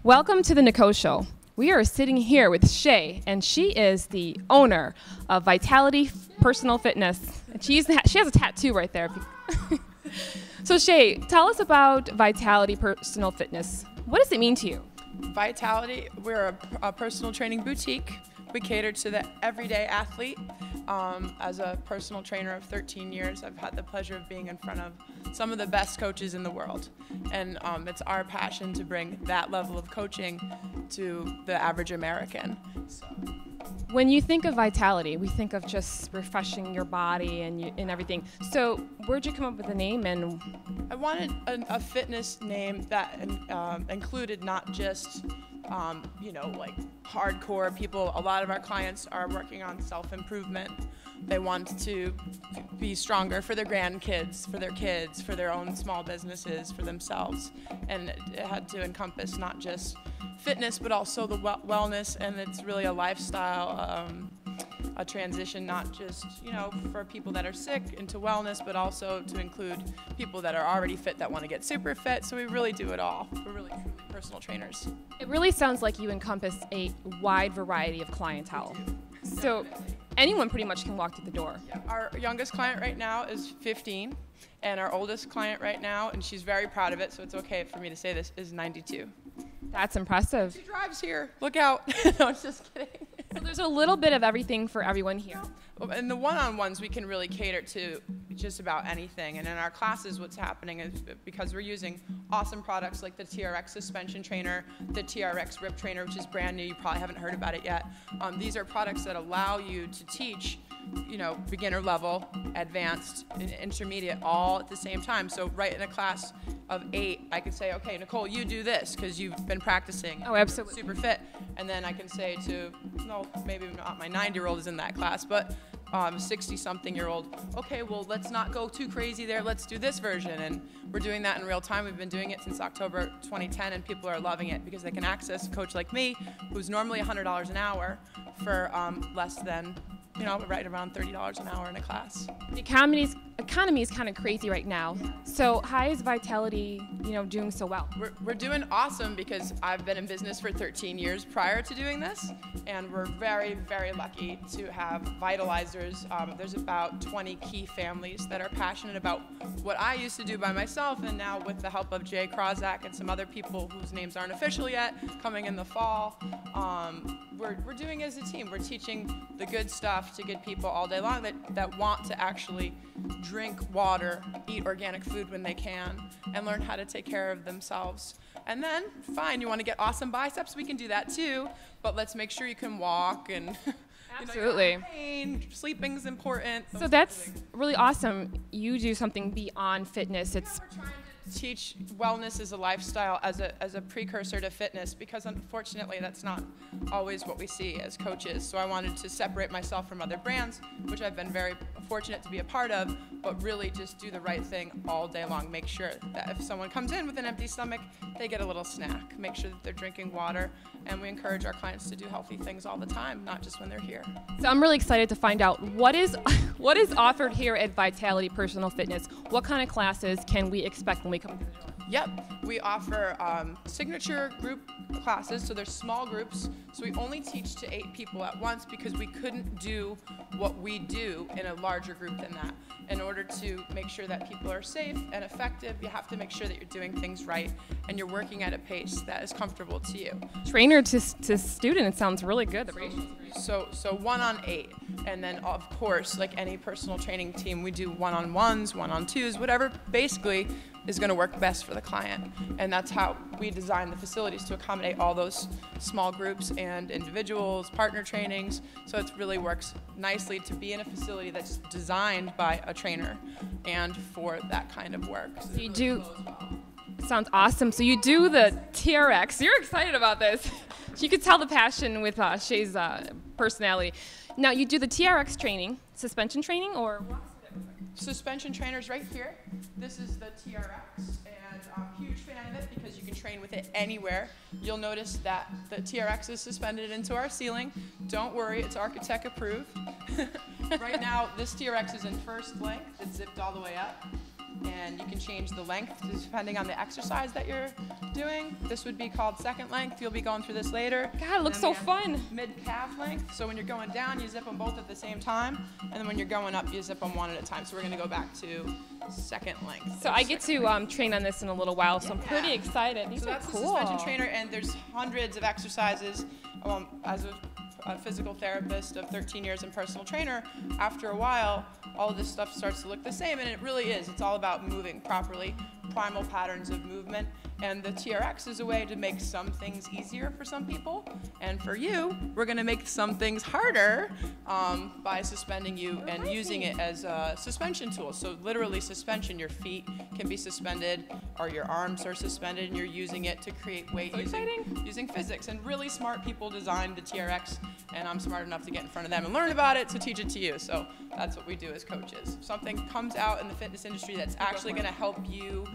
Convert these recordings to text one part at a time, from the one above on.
Welcome to the Nicole Show. We are sitting here with Shay, and she is the owner of Vitality Personal Fitness. And she has a tattoo right there. So Shay, tell us about Vitality Personal Fitness. What does it mean to you? Vitality, we're a personal training boutique. We cater to the everyday athlete. As a personal trainer of 13 years, I've had the pleasure of being in front of some of the best coaches in the world. And it's our passion to bring that level of coaching to the average American. So. When you think of Vitality, we think of just refreshing your body and everything. So where'd you come up with the name? And I wanted a fitness name that included not just like hardcore people. A lot of our clients are working on self-improvement. They want to be stronger for their grandkids, for their kids, for their own small businesses, for themselves. And it had to encompass not just fitness, but also the wellness, and it's really a lifestyle, a transition, not just, for people that are sick into wellness, but also to include people that are already fit that want to get super fit. So we really do it all. We're really truly personal trainers. It really sounds like you encompass a wide variety of clientele. So anyone pretty much can walk through the door. Yeah. Our youngest client right now is 15, and our oldest client right now, and she's very proud of it, so it's okay for me to say this, is 92. That's impressive. She drives here. Look out. No, I'm just kidding. So there's a little bit of everything for everyone here. And the one-on-ones, we can really cater to just about anything. And in our classes, what's happening is because we're using awesome products like the TRX suspension trainer, the TRX rip trainer, which is brand new. You probably haven't heard about it yet. These are products that allow you to teach, beginner level, advanced, and intermediate all at the same time. So right in a class of 8, I could say, okay, Nicole, you do this because you've been practicing. Oh, absolutely. Super fit. And then I can say to, no, maybe not my 9-year-old is in that class, but 60-something-year-old, okay, well, let's not go too crazy there. Let's do this version. And we're doing that in real time. We've been doing it since October 2010, and people are loving it because they can access a coach like me, who's normally $100 an hour, for less than, right around $30 an hour in a class. The economy is kind of crazy right now. So how is Vitality, doing so well? We're doing awesome because I've been in business for 13 years prior to doing this, and we're very, very lucky to have vitalizers. There's about 20 key families that are passionate about what I used to do by myself, and now with the help of Jay Krozak and some other people whose names aren't official yet, coming in the fall, we're doing it as a team. We're teaching the good stuff to get people all day long that want to actually drink water, eat organic food when they can, and learn how to take care of themselves. And then, fine, you want to get awesome biceps, we can do that too, but let's make sure you can walk and absolutely. Pain, sleeping's important. So that's really awesome. You do something beyond fitness. We're trying to teach wellness as a lifestyle, as a precursor to fitness, because unfortunately that's not always what we see as coaches. So I wanted to separate myself from other brands, which I've been very fortunate to be a part of, but really just do the right thing all day long. Make sure that if someone comes in with an empty stomach, they get a little snack. Make sure that they're drinking water, and we encourage our clients to do healthy things all the time, not just when they're here. So I'm really excited to find out what is offered here at Vitality Personal Fitness. What kind of classes can we expect when we come to the door? Yep, we offer signature group classes, so they're small groups. So we only teach to 8 people at once because we couldn't do what we do in a larger group than that. In order to make sure that people are safe and effective, you have to make sure that you're doing things right and you're working at a pace that is comfortable to you. Trainer to student, it sounds really good. The ratio is great. So 1 on 8, and then of course, like any personal training team, we do 1-on-1s, 1-on-2s, whatever basically is going to work best for the client. And that's how we design the facilities, to accommodate all those small groups and individuals, partner trainings. So it really works nicely to be in a facility that's designed by a trainer and for that kind of work. So you do. Sounds awesome. So you do the TRX. You're excited about this. You could tell the passion with Shay's personality. Now you do the TRX training, suspension training, or what? Suspension trainers right here. This is the TRX, and I'm a huge fan of it because you can train with it anywhere. You'll notice that the TRX is suspended into our ceiling. Don't worry, it's architect approved. Right now, this TRX is in first length. It's zipped all the way up. and you can change the length depending on the exercise that you're doing. This would be called second length. You'll be going through this later. God, it looks so fun. Mid-calf length. So when you're going down, you zip them both at the same time, and then when you're going up, you zip them one at a time. So we're going to go back to second length. So I get to train on this in a little while, so I'm pretty excited. These so are that's cool. the suspension trainer, and there's hundreds of exercises. As a physical therapist of 13 years and personal trainer, after a while, all of this stuff starts to look the same, and it really is. It's all about moving properly, primal patterns of movement, and the TRX is a way to make some things easier for some people, and for you, we're going to make some things harder by suspending you and using it as a suspension tool. So literally suspension, your feet can be suspended, or your arms are suspended, and you're using it to create weight using physics. And really smart people designed the TRX, and I'm smart enough to get in front of them and learn about it to teach it to you. So that's what we do as coaches. If something comes out in the fitness industry that's actually going to help you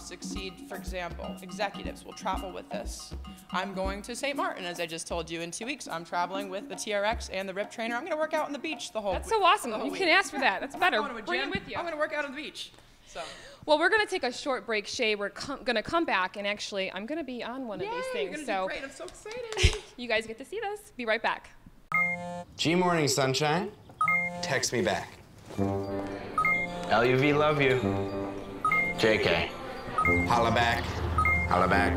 succeed. For example, executives will travel with this. I'm going to St. Martin, as I just told you, in 2 weeks. I'm traveling with the TRX and the RIP trainer. I'm going to work out on the beach the whole week. That's so awesome. You can ask for that. That's better. Bring it with you. I'm going to work out on the beach. So. Well, we're going to take a short break, Shay. We're going to come back, and actually, I'm going to be on one of these things. You're gonna do great. I'm so excited. You guys get to see this. Be right back. G-Morning, sunshine. Text me back. LUV, love you. JK. Holla back. Holla back.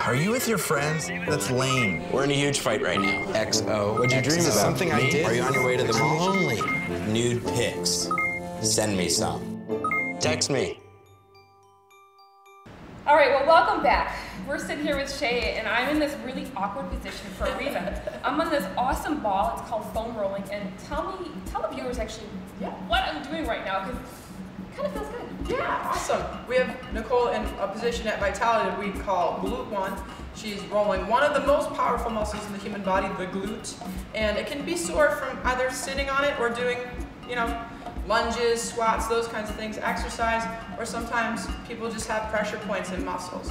Are you with your friends? That's lame. We're in a huge fight right now. XO. What'd you dream about? Something I did? Are you on your way to the mall? I'm lonely. Nude pics. Send me some. Text me. All right, well, welcome back. We're sitting here with Shay, and I'm in this really awkward position for a reason. I'm on this awesome ball. It's called foam rolling, and tell the viewers actually what I'm doing right now, because it kind of feels good. Yeah, awesome. We have Nicole in a position at Vitality that we call glute 1. She's rolling one of the most powerful muscles in the human body, the glute, and it can be sore from either sitting on it or doing, lunges, squats, those kinds of things, exercise, or sometimes people just have pressure points in muscles.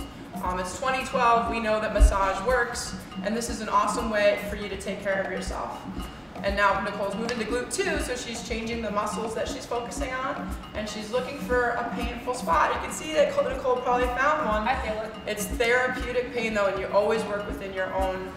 It's 2012, we know that massage works, and this is an awesome way for you to take care of yourself. And now Nicole's moving to glute 2, so she's changing the muscles that she's focusing on, and she's looking for a painful spot. You can see that Nicole probably found one. I feel it. It's therapeutic pain though, and you always work within your own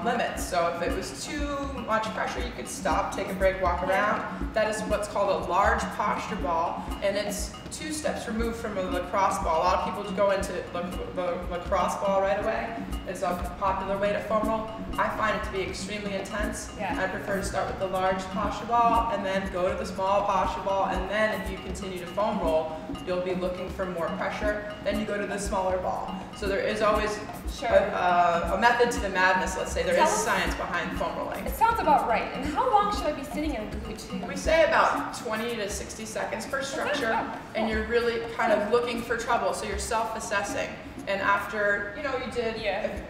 limits. So if it was too much pressure, you could stop, take a break, walk around. That is what's called a large posture ball, and it's 2 steps removed from a lacrosse ball. A lot of people just go into the lacrosse ball right away. It's a popular way to foam roll. I find it to be extremely intense. I prefer to start with the large posture ball and then go to the small posture ball, and then if you continue to foam roll, you'll be looking for more pressure. Then you go to the smaller ball. So there is always a method to the madness, let's say. There is science behind foam rolling. It sounds about right. And how long should I be sitting in glute 2? We say about 20 to 60 seconds per structure, and you're really kind of looking for trouble, so you're self-assessing. And after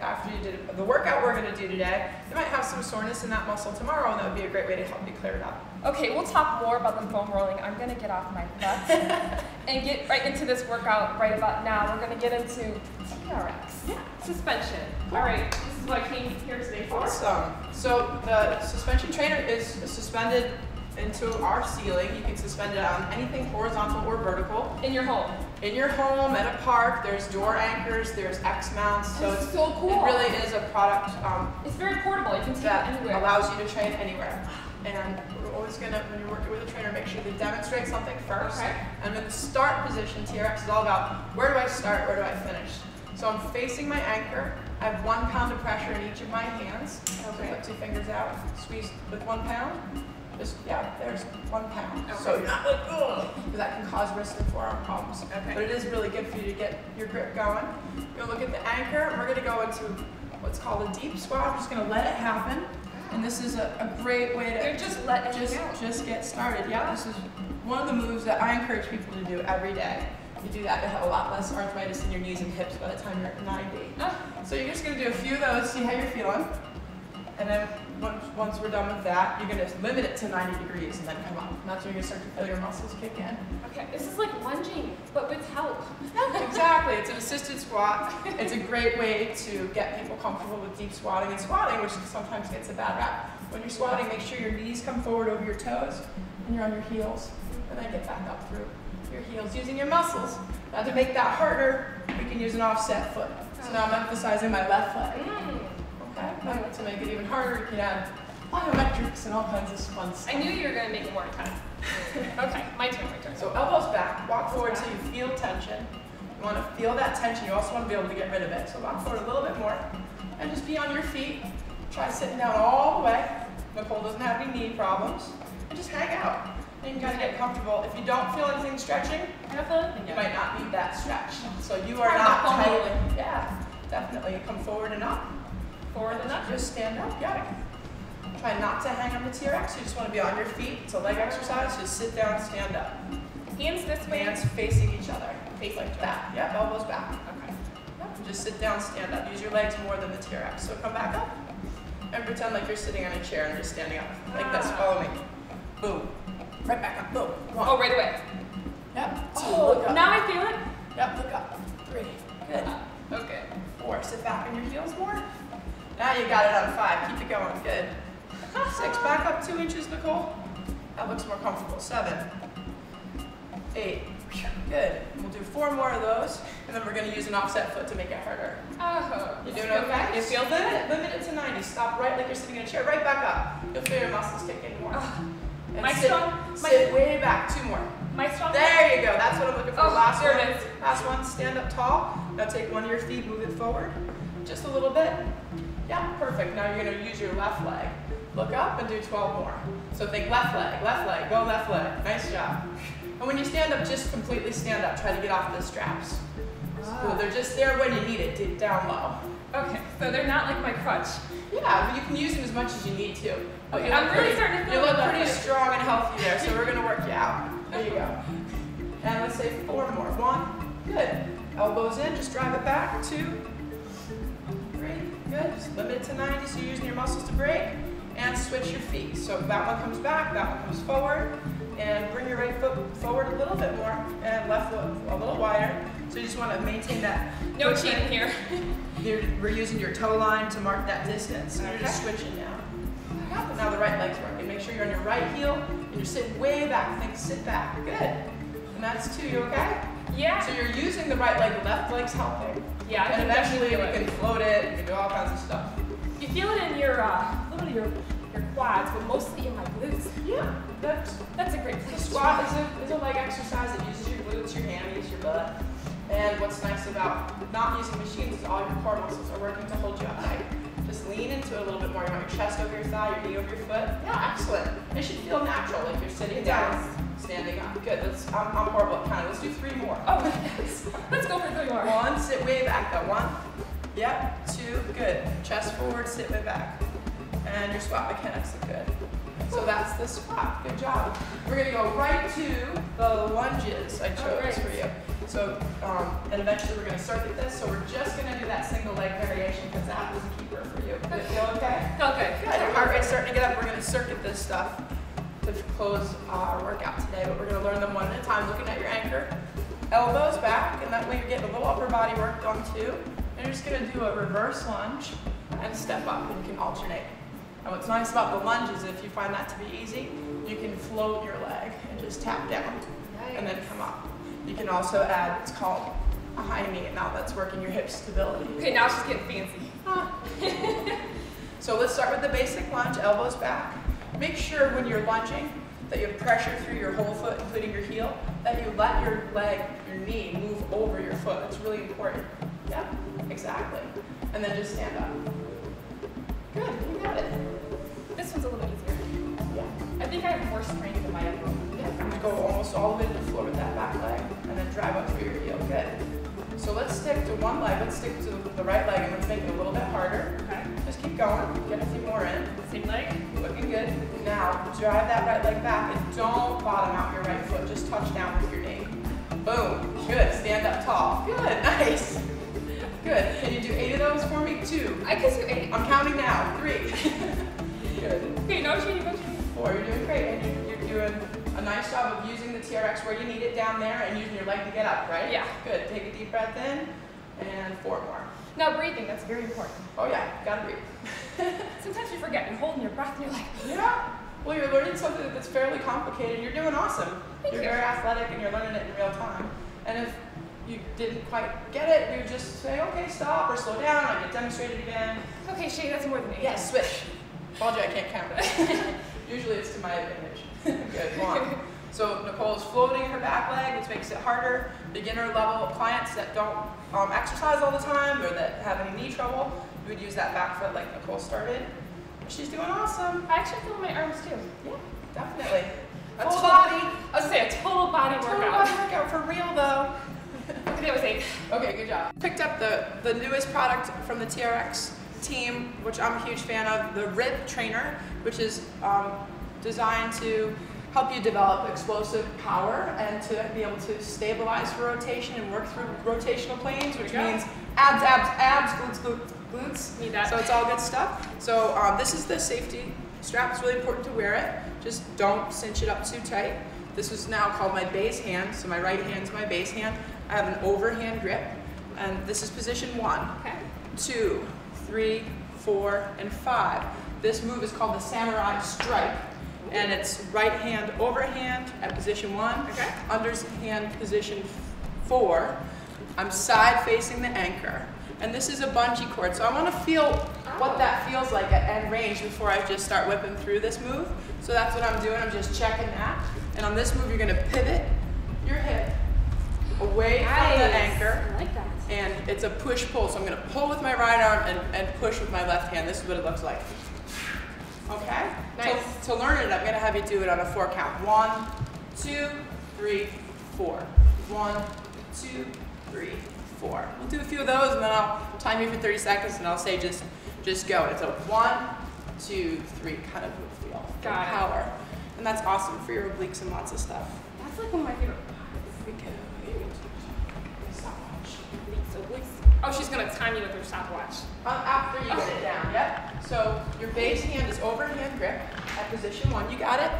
after you did the workout we're going to do today, you might have some soreness in that muscle tomorrow, and that would be a great way to help you clear it up. Okay, we'll talk more about the foam rolling. I'm going to get off my butt and get right into this workout right about now. We're going to get into TRX suspension. All right, this is what I came here today for. Awesome. So the suspension trainer is suspended into our ceiling. You can suspend it on anything horizontal or vertical. In your home. In your home, at a park, there's door anchors, there's X mounts. So it's so cool. It really is a product it's very portable. You can take it anywhere. That allows you to train anywhere. And we're always going to, when you're working with a trainer, make sure they demonstrate something first. Okay. And in the start position, TRX is all about where do I start, where do I finish? So I'm facing my anchor. I have 1 pound of pressure in each of my hands. Okay. Put 2 fingers out, squeeze with 1 pound. There's 1 pound. Okay. So you're not like, ugh, because that can cause wrist and forearm problems. Okay. But it is really good for you to get your grip going. You're gonna look at the anchor, and we're gonna go into what's called a deep squat. I'm just gonna let it happen. And this is a great way to just get started. Yeah, this is one of the moves that I encourage people to do every day. You do that, you'll have a lot less arthritis in your knees and hips by the time you're at 90. So you're just gonna do a few of those, see how you're feeling. And then once we're done with that, you're going to limit it to 90 degrees and then come up. And that's when you're going to start to feel your muscles kick in. Okay, this is like lunging, but with help. Exactly. It's an assisted squat. It's a great way to get people comfortable with deep squatting and squatting, which sometimes gets a bad rap. When you're squatting, make sure your knees come forward over your toes and you're on your heels. And then get back up through. your heels, using your muscles. Now to make that harder, we can use an offset foot. So now I'm emphasizing my left leg. Okay, now to make it even harder, you can add plyometrics and all kinds of fun stuff. I knew you were going to make it more intense. Okay, my turn. So elbows back, walk forward so you feel tension. You want to feel that tension. You also want to be able to get rid of it. So walk forward a little bit more and just be on your feet. Try sitting down all the way. Nicole doesn't have any knee problems. And just hang out. And you gotta get comfortable. If you don't feel anything stretching, you might not need that stretch. So you are not tightly. Yeah, definitely. Come forward and up. Forward and up. Just stand up. Yeah. Try not to hang on the TRX. You just want to be on your feet. It's a leg exercise. Just sit down, stand up. Hands this way. Hands facing each other. Like that. Yep, elbows back. Okay. Yep. Just sit down, stand up. Use your legs more than the TRX. So come back up. And pretend like you're sitting on a chair and just standing up. Like this. Follow me. Boom. Right back up. Boom. 1. Oh, right away. Yep. 2. Oh, look up. now I feel it. Yep, look up. 3. Good. Okay. 4. Sit back on your heels more. Now you got it on 5. Keep it going. Good. 6. Back up 2 inches, Nicole. That looks more comfortable. 7. 8. Good. We'll do 4 more of those, and then we're going to use an offset foot to make it harder. Oh. You doing okay? You feel good? Limit it to 90. Stop right like you're sitting in a chair. Right back up. You'll feel your muscles kick in more. And sit way back. 2 more. My strong. There you go. That's what I'm looking for. Last there one. it is. Last one. Stand up tall. Now take one of your feet, move it forward. Just a little bit. Yeah, perfect. Now you're going to use your left leg. Look up and do 12 more. So think left leg, go left leg. Nice job. And when you stand up, just completely stand up. Try to get off the straps. So they're just there when you need it, down low. Okay, so they're not like my crutch. Yeah, but you can use them as much as you need to. Okay, I'm really starting to feel you look pretty strong and healthy there, so we're going to work you out. There you go. And let's say 4 more. 1, good. Elbows in, just drive it back. 2, 3, good. Just limit it to 90, so you're using your muscles to brake. And switch your feet. So that one comes back, that one comes forward. And bring your right foot forward a little bit more, and left foot a little wider. So you just want to maintain that. No cheating here. We're using your toe line to mark that distance. And you're just switching now. Now the right leg's working. Make sure you're on your right heel, and you're sitting way back. Think sit back. Good. And that's 2. You okay? Yeah. So you're using the right leg. The left leg's helping. Yeah. And eventually we can float it. You can do all kinds of stuff. You feel it in your little your quads, but mostly in my glutes. Yeah. That's a great place. The squat is a leg exercise that uses your glutes, your hammies, your butt. And what's nice about not using machines is all your core muscles are working to hold you upright. Just lean into it a little bit more. You want your chest over your thigh, your knee over your foot. Yeah, excellent. It should feel natural, like you're sitting down, standing up. Good. I'm horrible at counting. Let's do 3 more. Oh, yes. Let's go for 3 more. 1, sit way back though. 1. Yep. 2, good. Chest forward, sit way back. And your squat mechanics look good. So that's the squat. Good job. We're going to go right to the lunges I chose for you. So, and eventually we're going to circuit this. So we're just going to do that single leg variation because that was a keeper for you. Does it feel okay? Okay. Good. Your heart rate's starting to get up. We're going to circuit this stuff to close our workout today. But we're going to learn them one at a time, looking at your anchor. Elbows back, and that way you're getting a little upper body work done too. And you're just going to do a reverse lunge and step up, and you can alternate. And what's nice about the lunge is if you find that to be easy, you can float your leg and just tap down and then come up. You can also add, it's called a high knee, and now that's working your hip stability. Okay, now she's getting fancy. So let's start with the basic lunge, elbows back. Make sure when you're lunging that you have pressure through your whole foot, including your heel, that you let your leg, your knee, move over your foot. It's really important. Yeah, exactly. And then just stand up. Good, you got it. This one's a little easier. Yeah. I think I have more strength in my elbow. Yeah, go almost all the way to the floor with that back leg, and then drive up through your heel. Good. So let's stick to one leg. Let's stick to the right leg, and let's make it a little bit harder. Okay. Just keep going. Get a few more in. Same leg. Looking good. Now, drive that right leg back, and don't bottom out your right foot. Just touch down with your knee. Boom. Good. Stand up tall. Good. Nice. Good. Can you do 8 of those for me? 2. I can do 8. I'm counting now. 3. Good. Okay, no cheating, no cheating. 4. You're doing great, and you're doing a nice job of using the TRX where you need it down there and using your leg to get up, right? Yeah. Good. Take a deep breath in, and 4 more. Now breathing, that's very important. Oh yeah, gotta breathe. Sometimes you forget, you're holding your breath and you're like, Yeah. Well, you're learning something that's fairly complicated. You're doing awesome. You're very athletic and you're learning it in real time. And if you didn't quite get it, you would just say, okay, stop or slow down, I get demonstrated again. Okay, Shay, that's more than 8. Yes, switch. Told you I can't count it. Usually it's to my advantage. Good, go on. So Nicole's floating her back leg, which makes it harder. Beginner level clients that don't exercise all the time or that have any knee trouble, you would use that back foot like Nicole started. She's doing awesome. I actually feel my arms too. Yeah, definitely. Full body. I was gonna say a total body workout. Total body workout for real though. Okay, that was 8. Okay, good job. Picked up the newest product from the TRX team, which I'm a huge fan of, the Rib Trainer, which is designed to help you develop explosive power and to be able to stabilize for rotation and work through rotational planes, which means abs, abs, abs, glutes, glutes, glutes. Need that. So it's all good stuff. So this is the safety strap. It's really important to wear it. Just don't cinch it up too tight. This is now called my base hand. So my right hand's my base hand. I have an overhand grip, and this is position 1, 2, 3, 4, and 5. This move is called the samurai stripe, and it's right hand overhand at position 1, underhand position 4. I'm side facing the anchor, and this is a bungee cord. So I want to feel what that feels like at end range before I just start whipping through this move. So that's what I'm doing. I'm just checking that, and on this move you're going to pivot your hip away from the anchor, I like that. and it's a push-pull. So I'm going to pull with my right arm and push with my left hand. This is what it looks like. Okay? Nice. To learn it, I'm going to have you do it on a 4 count. 1, 2, 3, 4. 1, 2, 3, 4. We'll do a few of those, and then I'll time you for 30 seconds, and I'll say just go. It's a 1, 2, 3 kind of feel. Got it. Power. And that's awesome for your obliques and lots of stuff. That's like one of my favorite parts. Oh, she's gonna time you with her stopwatch. After you get it down, yep. So your base hand is overhand grip at position 1, you got it.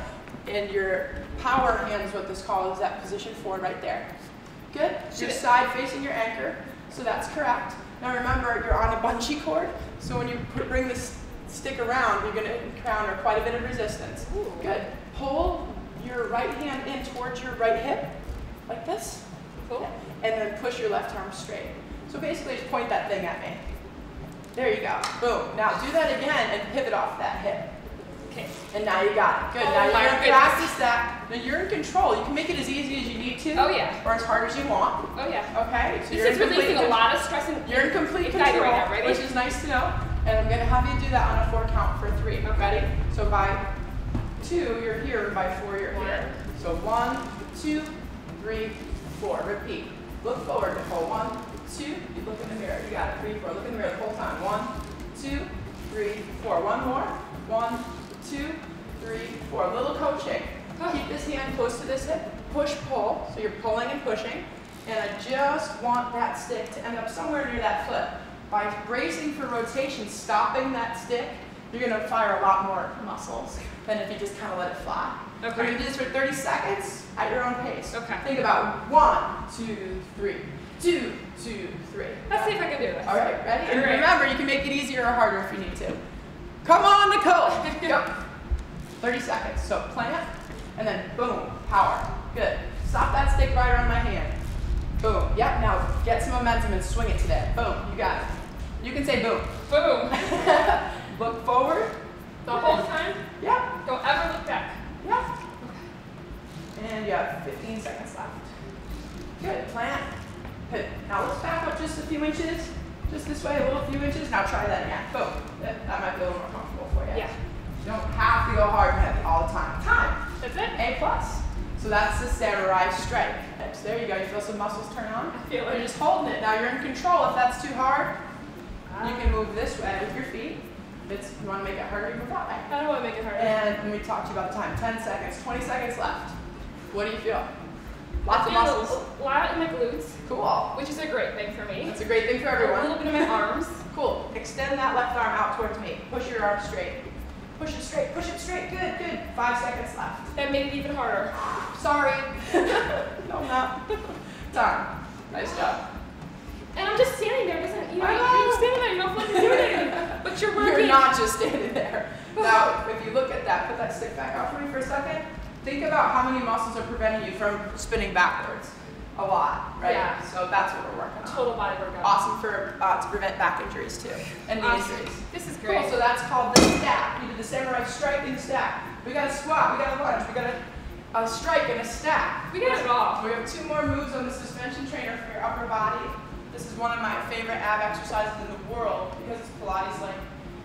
And your power hand is what this calls, is at position 4 right there. Good, you're side facing your anchor, so that's correct. Now remember, you're on a bungee cord, so when you bring this stick around, you're gonna encounter quite a bit of resistance. Ooh. Good, pull your right hand in towards your right hip, like this. Cool. And then push your left arm straight. So basically just point that thing at me. There you go. Boom. Now do that again and pivot off that hip. Okay. And now you got it. Good. Oh, now you're my going to goodness. practice that. Now you're in control. You can make it as easy as you need to. Oh, yeah. Or as hard as you want. Oh, yeah. Okay? So This is releasing a lot of stress and you're in complete anxiety control, right now. Ready? which is nice to know. And I'm going to have you do that on a 4 count for 3. Okay. Ready? So by 2, you're here. And by 4, you're here. So 1, 2, 3, 4. Repeat. Look forward, Nicole. 1, 2. You look in the mirror. You got it. 3, 4. Look in the mirror the whole time. 1, 2, 3, 4. One more. 1, 2, 3, 4. A little coaching. Keep this hand close to this hip. Push, pull. So you're pulling and pushing. And I just want that stick to end up somewhere near that foot. By bracing for rotation, stopping that stick, you're going to fire a lot more muscles than if you just kind of let it fly. Okay. We're going to do this for 30 seconds at your own pace. Okay. Think about 1, 2, 3. 2, 2, 3. Let's see if I can do this. All right, ready? And All right. remember, you can make it easier or harder if you need to. Come on, Nicole. Go. 30 seconds. So plant, and then boom, power. Good. Stop that stick right around my hand. Boom. Yep. Now get some momentum and swing it today. Boom. You got it. You can say boom. Boom. Look forward. The whole time? Yep. Don't ever look back. Yep. And you have 15 seconds left. Good. Plant. Good. Now let's back up just a few inches. Just this way, a little few inches. Now try that again. Boom. That might be a little more comfortable for you. Yeah. You don't have to go hard and heavy all the time. Time. That's it? A+. So that's the samurai strike. So there you go. You feel some muscles turn on? I feel it. You're just holding it. Now you're in control. If that's too hard, you can move this way with your feet. If you want to make it harder, you move that way. I don't want to make it harder. And when we talked to you about the time, 10 seconds, 20 seconds left. What do you feel? Lots of I feel muscles. a lot in my glutes, Cool. which is a great thing for me. That's a great thing for A everyone. little bit of my arms. Cool. Extend that left arm out towards me. Push your arm straight. Push it straight. Push it straight. Good, good. 5 seconds left. That made it even harder. Sorry. No, not. Time. Nice job. And I'm just standing there, doesn't, you know, I know. you're standing there, you don't feel like you're doing anything. But you're working. You're not just standing there. Now, if you look at that, put that stick back out for me for a second. Think about how many muscles are preventing you from spinning backwards. A lot, right? Yeah. So that's what we're working on. Total body workout. Awesome for to prevent back injuries too, and knee injuries. This is great. Cool, so that's called the stack. We did the samurai strike and stack. We got a squat, we got a lunge, we got a strike and a stack. We got it all. We have 2 more moves on the suspension trainer for your upper body. This is one of my favorite ab exercises in the world because it's Pilates like.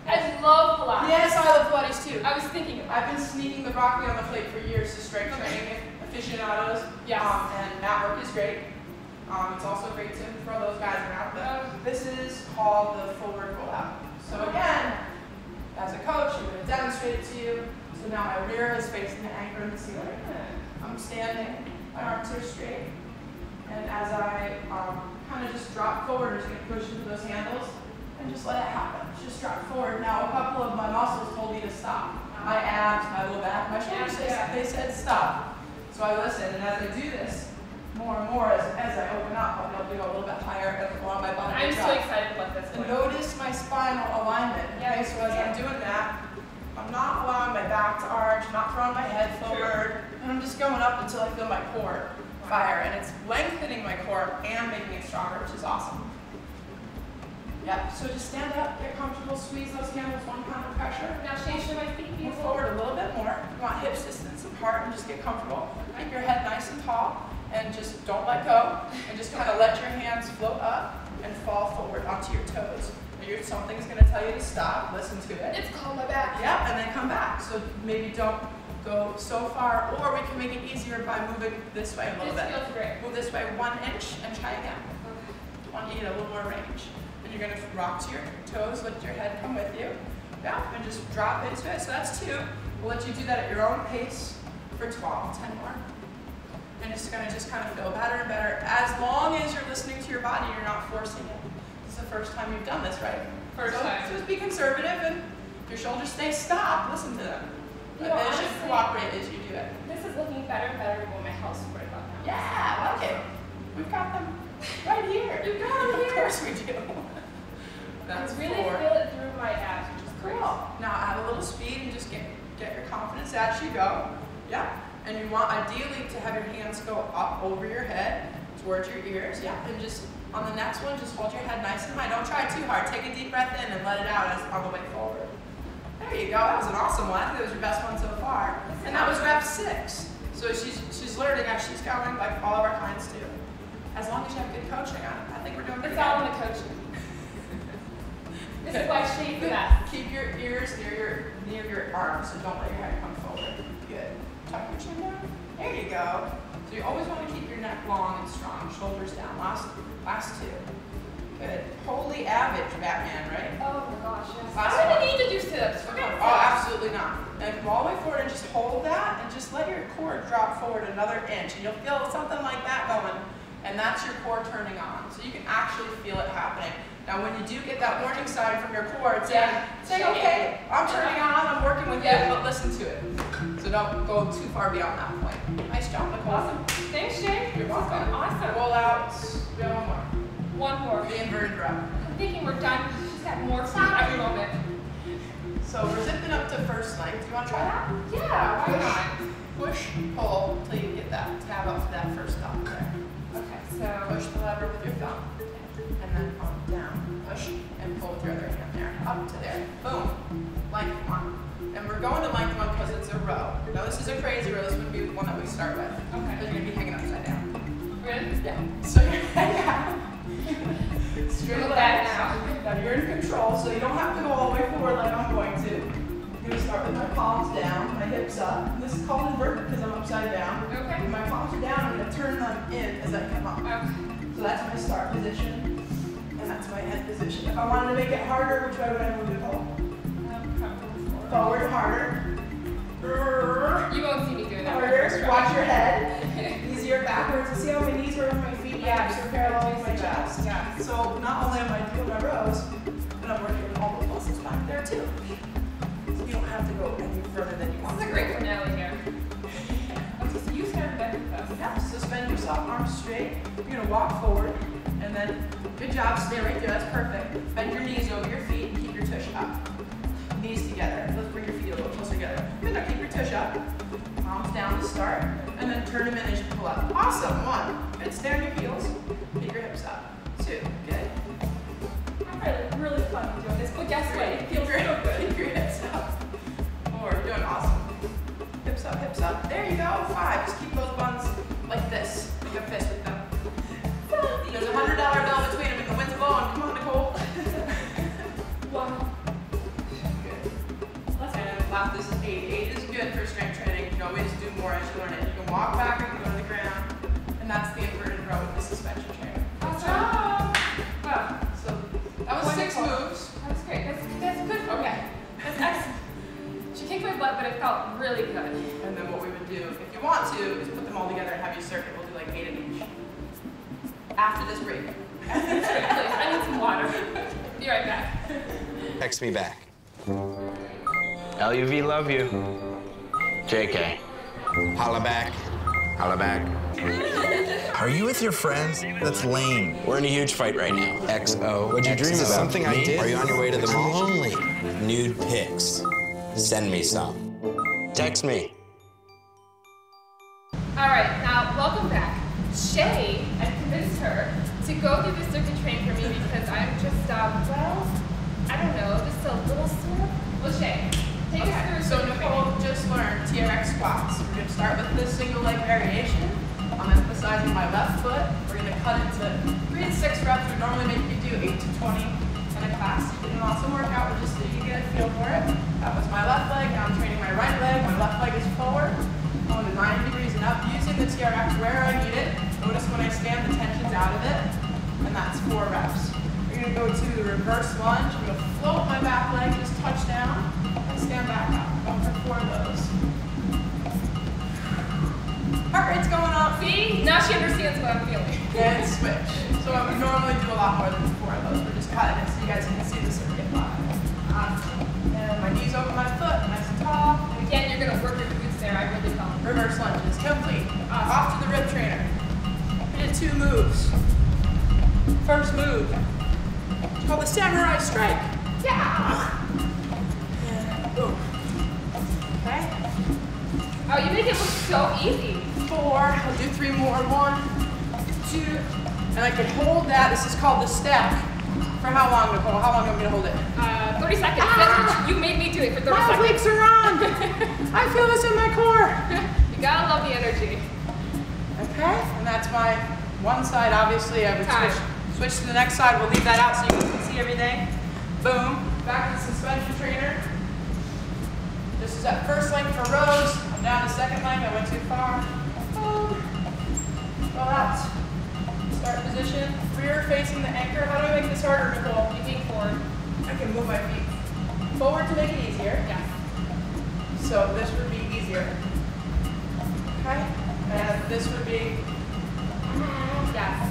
I love Pilates. Yes, I love Pilates too. I was thinking about I've been sneaking the broccoli on the plate for years to strength training aficionados. Yes. And mat work is great. It's also great to throw those guys around. But this is called the forward rollout. So again, as a coach, I'm going to demonstrate it to you. So now my rear is facing the anchor in the ceiling. I'm standing, my arms are straight. And as I kind of just drop forward, I'm just going to push into those handles and just let it happen. Just drop forward. Now a couple of my muscles told me to stop. My abs, my low back, my shoulders, they said stop. So I listened, and as I do this, more and more, as I open up, I'll be able to go a little bit higher and allow my body to I'm drop. so excited about this And one. notice my spinal alignment. Okay, so as I'm doing that, I'm not allowing my back to arch, not throwing my head forward, and I'm just going up until I feel my core fire. And it's lengthening my core and making it stronger, which is awesome. Yep, so just stand up, get comfortable, squeeze those handles, 1 pound of pressure. Now change to my feet. Move forward a little bit more. You want hips distance apart and just get comfortable. Keep your head nice and tall and just don't let go. And just kind of let your hands float up and fall forward onto your toes. Something's going to tell you to stop. Listen to it. It's called my back. Yep, and then come back. So maybe don't go so far, or we can make it easier by moving this way a little bit. This feels great. Move this way 1 inch and try again. Want you to get a little more range. And you're going to rock to your toes, let your head come with you. Yeah, and just drop into it. So that's 2. We'll let you do that at your own pace for 12, 10 more. And it's going to just kind of feel better and better. As long as you're listening to your body, you're not forcing it. This is the first time you've done this, right? First time. So just be conservative, and if your shoulders stay stopped, listen to them. You know, They honestly, should cooperate as you do it. This is looking better and better when my house is right about now. Yeah, okay. We've got them right here. You've got them here. Of course we do. That's I really 4. feel it through my abs, which is great. Cool. Now add a little speed and just get your confidence as you go. Yeah. And you want ideally to have your hands go up over your head towards your ears. Yeah. And just on the next one, just hold your head nice and high. Don't try too hard. Take a deep breath in and let it out as on the way forward. There you go. That was an awesome one. I think that was your best one so far. And that was rep 6. So she's learning as she's going, like all of our clients do. As long as you have good coaching on it, I think we're doing pretty It's all in good. the coaching. This is why she's the best. Keep your ears near your arms, so don't let your head come forward. Good. Tuck your chin down. There you go. So you always want to keep your neck long and strong, shoulders down. Last 2. Good. Wholly avid Batman, right? Oh my gosh, yes. Last I one. don't need to do sit-ups. We're gonna Oh, absolutely not. And come all the way forward and just hold that and just let your core drop forward another inch. And you'll feel something like that going. And that's your core turning on. So you can actually feel it happening. Now when you do get that warning sign from your core, it's saying, okay, I'm turning on, I'm working with you, but listen to it. So don't go too far beyond that point. Nice job, Nicole. Awesome. Thanks, Jay. You're welcome. Awesome. Roll out. We have one more. One more. The inverted rep. I'm thinking we're done. She's got more food every moment. So we're zipping up to first length. Do you want to try that? Yeah, why not? Push, pull, until you get that tab up to that first thumb there. Okay, so Push the lever with your thumb. And then up, down. Push and pull with your other hand there. Up to there. Boom. Length 1. And we're going to length 1 because it's a row. Now this is a crazy row. This would be the one that we start with. Okay. Because you're going to be hanging upside down. Really? Yeah. So you're hanging out. Straight Look legs. at Now you're in control, so you don't have to go all the way forward like I'm going to. I'm going to start with my palms down, my hips up. This is called inverted because I'm upside down. Okay. When my palms are down, I'm going to turn them in as I come up. Okay. So that's my start position, and that's my end position. If I wanted to make it harder, which way would I move it all? Forward, harder. You won't see me doing that. Harder. Watch your head. Easier backwards. You see how my knees are on my feet? My hips are parallel with my chest. Yeah. So not only am I doing my rows, but I'm working with all the muscles back there too. So you don't have to go any further than you want. This is a great finale here. You started that with us. Yeah, suspend yourself, arms straight. You're gonna walk forward, and then, good job, stay right there, that's perfect. Bend your knees over your feet and keep your tush up. Knees together, let's bring your feet Awesome. 1. Good. Stay on your heels. Pick your hips up. 2. Good. I'm really fun doing this, but guess what? It feels Great. so good. Keep your hips up. 4. Doing awesome. Hips up, hips up. There you go. 5. Just keep those buns like this. Make a fist with them. There's a $100 bill between them and the wind's blowing. Come on, Nicole. Wow. Good. And lap, this is 8. 8 is good for strength training. You can always do more as you learn it. You can walk back or you can go to the ground. And that's the inverted row with the suspension training. Awesome. Wow. So that was 6 moves. That was great. That's good for me. That's excellent. She kicked my butt, but it felt really good. And then what we would do, if you want to, is put them all together and have you circuit. We'll do like 8 of each. After this break. After this break, please. I need some water. Be right back. Text me back. LUV love you. JK. Holla back. Holla back. Are you with your friends? That's lame. We're in a huge fight right now. XO. What'd you dream about? Something I Me? did? Are you on your way to the I'm mall? lonely. Nude pics. Send me some. Text me. All right, now welcome back. Shay, I convinced her to go through the circuit train for me because I'm just, well, I don't know, just a little sore. Well, Shay, take us through So circuit Nicole training. just learned TRX squats. We're going to start with this single leg variation. I'm emphasizing my left foot. We're going to cut into 3 to 6 reps. We normally make you do 8 to 20 in a class. You can also work out just so you get a feel for it. That was my left leg. Now I'm training my right leg. My left leg is forward. Going to 90 degrees and up using the TRX where I need it. Notice when I stand, the tension's out of it. And that's 4 reps. We're going to go to the reverse lunge. I'm going to float my back leg, just touch down, and stand back up. Going for 4 of those. Heart rate's going up. See? Now she understands what I'm feeling. And switch. So I would normally do a lot more than 4 of those. We're just cutting it so you guys can see the circuit live. Awesome. And my knees over my foot, nice and tall. And again, you're going to work your glutes there. I really felt. Reverse lunges, complete. Off to the rib trainer. We did 2 moves. First move. It's called the samurai strike. Yeah. And boom. Okay. Oh, you make it look so easy. 4. I'll do 3 more. 1, 2. And I can hold that. This is called the stack. For how long, Nicole? How long am I going to hold it? 30 seconds. That's what you made me do it for 30 My seconds. obliques are on. I feel this in my core. You gotta love the energy. Okay. And that's my one side. Obviously, I would switch to the next side. We'll leave that out so you can see everything. Boom. Back to the suspension trainer. This is that first leg for rows. I'm down to second leg. I went too far. Boom. Roll out. Start position. Rear facing the anchor. How do I make this harder, Nicole? You think forward. I can move my feet forward to make it easier. Yes. So this would be easier. Okay. And this would be Yes.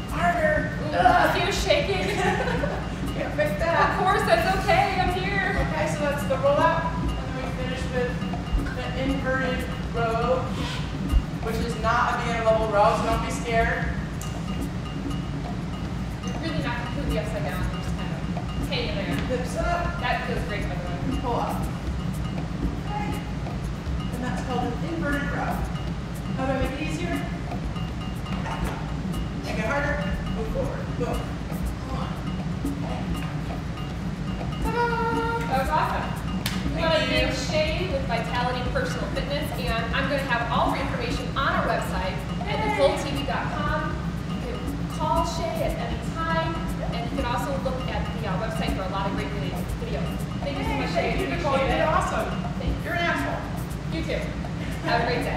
harder. Ooh, you're shaking. Can't fix Of that. course, that's okay. I'm here. Okay, so that's the rollout. And then we finish with the inverted row, which is not a beginner level row, so don't be scared. You're really not completely upside down. You're just kind of hanging there. Hips up, That feels great, by the way. pull up. Okay. And that's called an inverted row. How do I make it easier? Back up. Make it harder. Move forward. Boom. Come on. Ta-da! That was awesome. We want to thank Shay with Vitality Personal Fitness, and I'm going to have all of her information on our website at NicoleTV.com. You can call Shay at any time, and you can also look at the website for a lot of great videos. Thank you so much, Shay. Thank you, Nicole. You did awesome. Thank you. You're an asshole. You too. Have a great day.